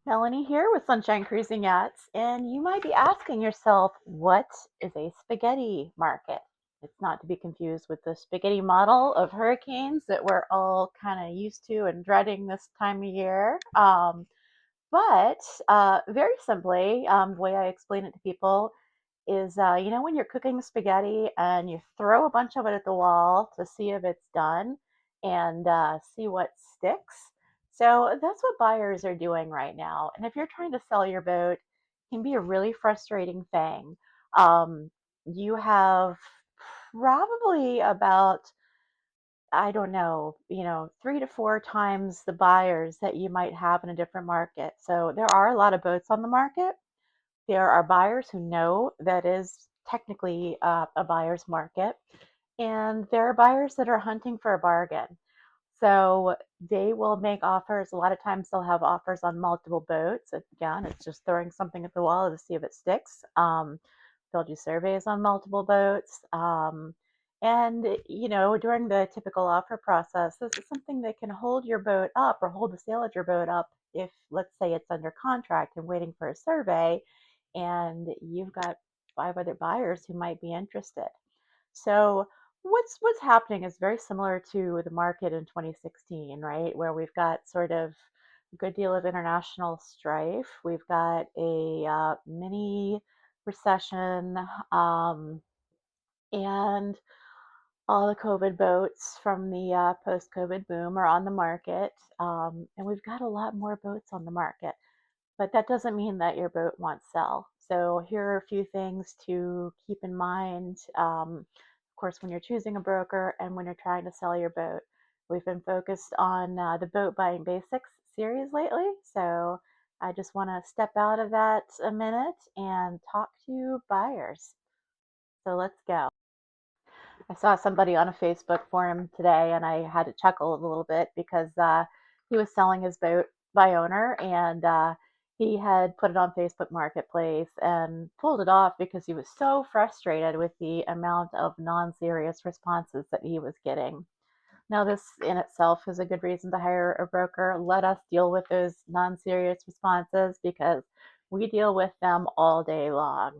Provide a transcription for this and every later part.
Melanie here with Sunshine Cruising Yachts, and you might be asking yourself, what is a spaghetti market? It's not to be confused with the spaghetti model of hurricanes that we're all kind of used to and dreading this time of year. But very simply, the way I explain it to people is when you're cooking spaghetti and you throw a bunch of it at the wall to see if it's done and see what sticks. So that's what buyers are doing right now. And if you're trying to sell your boat, it can be a really frustrating thing. You have probably about, I don't know, 3 to 4 times the buyers that you might have in a different market. So there are a lot of boats on the market. There are buyers who know that is technically a buyer's market, and there are buyers that are hunting for a bargain. So they will make offers. A lot of times they'll have offers on multiple boats. Again, it's just throwing something at the wall to see if it sticks. They'll do surveys on multiple boats. And during the typical offer process, this is something that can hold your boat up or hold the sale of your boat up if, let's say, it's under contract and waiting for a survey, and you've got 5 other buyers who might be interested. So what's happening is very similar to the market in 2016, right? Where we've got sort of a good deal of international strife. We've got a mini recession, and all the COVID boats from the post-COVID boom are on the market, and we've got a lot more boats on the market. But that doesn't mean that your boat won't sell. So here are a few things to keep in mind. Of course, when you're choosing a broker and when you're trying to sell your boat. We've been focused on the Boat Buying Basics series lately. So I just want to step out of that a minute and talk to buyers. So let's go. I saw somebody on a Facebook forum today, and I had to chuckle a little bit because he was selling his boat by owner, and he had put it on Facebook Marketplace and pulled it off because he was so frustrated with the amount of non-serious responses that he was getting. Now, this in itself is a good reason to hire a broker. Let us deal with those non-serious responses because we deal with them all day long.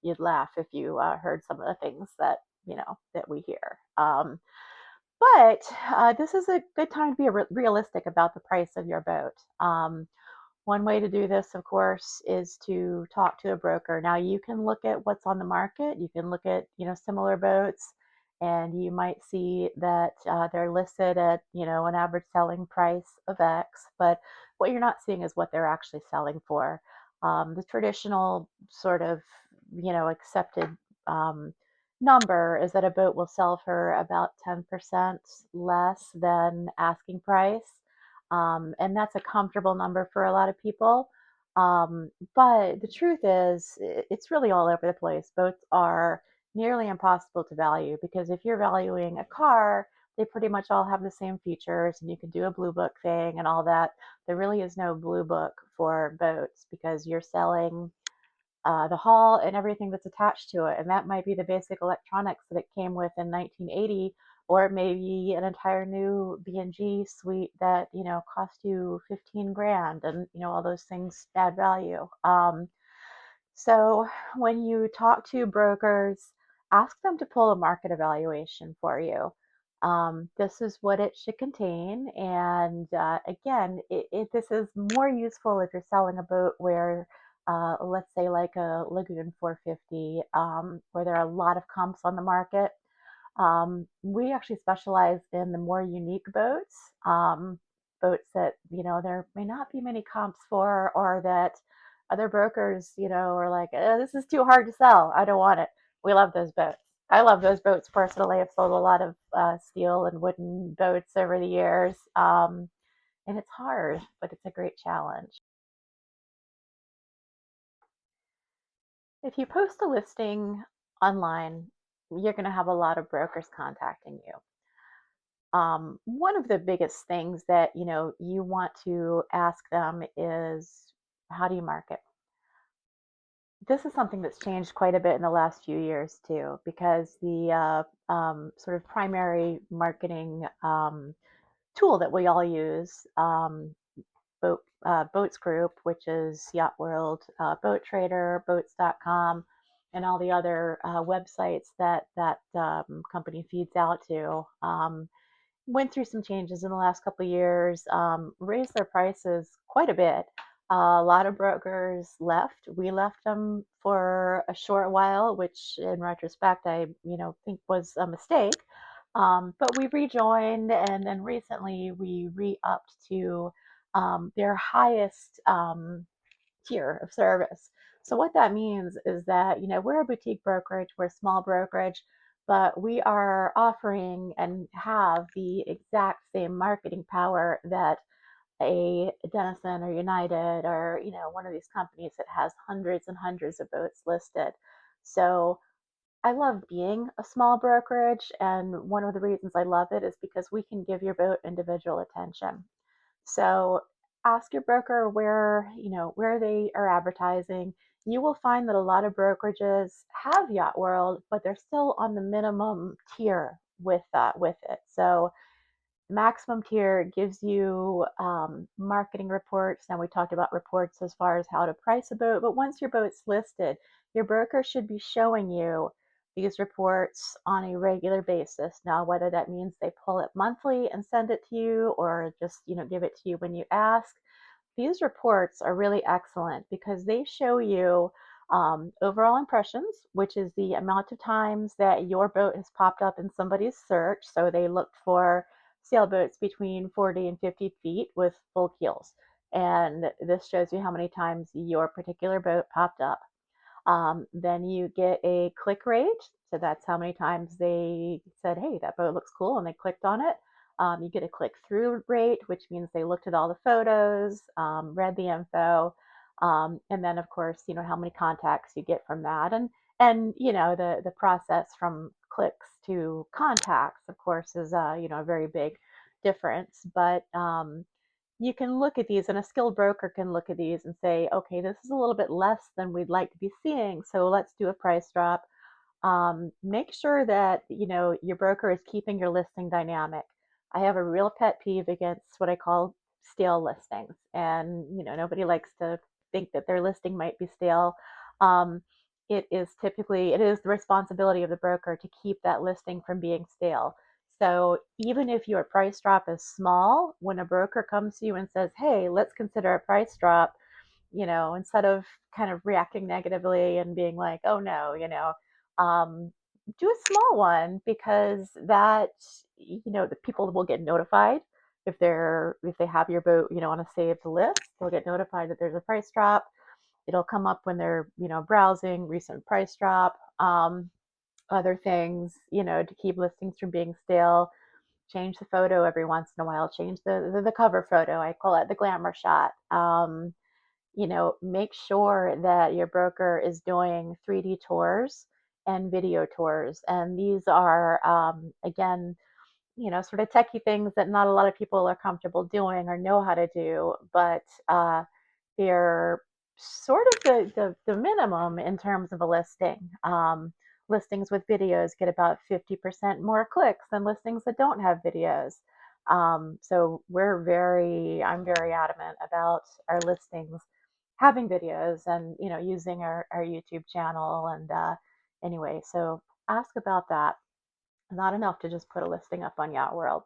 You'd laugh if you heard some of the things that we hear. But this is a good time to be realistic about the price of your boat. One way to do this, of course, is to talk to a broker. Now, you can look at what's on the market. You can look at, similar boats, and you might see that they're listed at, an average selling price of X. But what you're not seeing is what they're actually selling for. The traditional sort of, accepted number is that a boat will sell for about 10% less than asking price. And that's a comfortable number for a lot of people. But the truth is, it's really all over the place. Boats are nearly impossible to value because if you're valuing a car, they pretty much all have the same features, and you can do a blue book thing and all that. There really is no blue book for boats because you're selling the hull and everything that's attached to it. And that might be the basic electronics that it came with in 1980, or it may be an entire new B&G suite that, cost you 15 grand, and, all those things add value. So when you talk to brokers, ask them to pull a market evaluation for you. This is what it should contain. And again, this is more useful if you're selling a boat where, let's say, like a Lagoon 450, where there are a lot of comps on the market. We actually specialize in the more unique boats, boats that, there may not be many comps for, or that other brokers, are like, this is too hard to sell. I don't want it. We love those boats. I love those boats personally. I've sold a lot of steel and wooden boats over the years. And it's hard, but it's a great challenge. If you post a listing online, you're going to have a lot of brokers contacting you. One of the biggest things that you want to ask them is, how do you market? This is something that's changed quite a bit in the last few years too, because the sort of primary marketing tool that we all use, boat Boats Group, which is Yacht World, Boat Trader, Boats.com, and all the other websites that that company feeds out to. Went through some changes in the last couple of years, raised their prices quite a bit. A lot of brokers left. We left them for a short while, which in retrospect I, think was a mistake. But we rejoined, and then recently we re-upped to their highest tier of service. So what that means is that, we're a boutique brokerage, we're a small brokerage, but we are offering and have the exact same marketing power that a Denison or United or, one of these companies that has hundreds and hundreds of boats listed. So I love being a small brokerage, and one of the reasons I love it is because we can give your boat individual attention. So ask your broker where they are advertising. You will find that a lot of brokerages have Yacht World, but they're still on the minimum tier with it. So maximum tier gives you marketing reports. Now we talked about reports as far as how to price a boat, but once your boat's listed, your broker should be showing you these reports on a regular basis. Now, whether that means they pull it monthly and send it to you, or just give it to you when you ask, these reports are really excellent because they show you overall impressions, which is the amount of times that your boat has popped up in somebody's search. So they looked for sailboats between 40 and 50 feet with full keels. And this shows you how many times your particular boat popped up. Then you get a click rate. So that's how many times they said, hey, that boat looks cool, and they clicked on it. You get a click through rate, which means they looked at all the photos, read the info. And then, of course, how many contacts you get from that. And the process from clicks to contacts, of course, is, a very big difference. But you can look at these, and a skilled broker can look at these and say, okay, this is a little bit less than we'd like to be seeing, so let's do a price drop. Make sure that your broker is keeping your listing dynamic. I have a real pet peeve against what I call stale listings, and nobody likes to think that their listing might be stale. Um, it is the responsibility of the broker to keep that listing from being stale. So even if your price drop is small, when a broker comes to you and says, "Hey, let's consider a price drop," instead of kind of reacting negatively and being like, "Oh no," um, do a small one, because that, the people will get notified if they have your boat, on a saved list. They'll get notified that there's a price drop. It'll come up when they're, browsing recent price drop. Other things, to keep listings from being stale, change the photo every once in a while, change the cover photo. I call it the glamour shot. Make sure that your broker is doing 3D tours and video tours. And these are, again, sort of techie things that not a lot of people are comfortable doing or know how to do, but they're sort of the minimum in terms of a listing. Listings with videos get about 50% more clicks than listings that don't have videos. So I'm very adamant about our listings having videos, and using our YouTube channel. And anyway, so ask about that. Not enough to just put a listing up on Yacht World.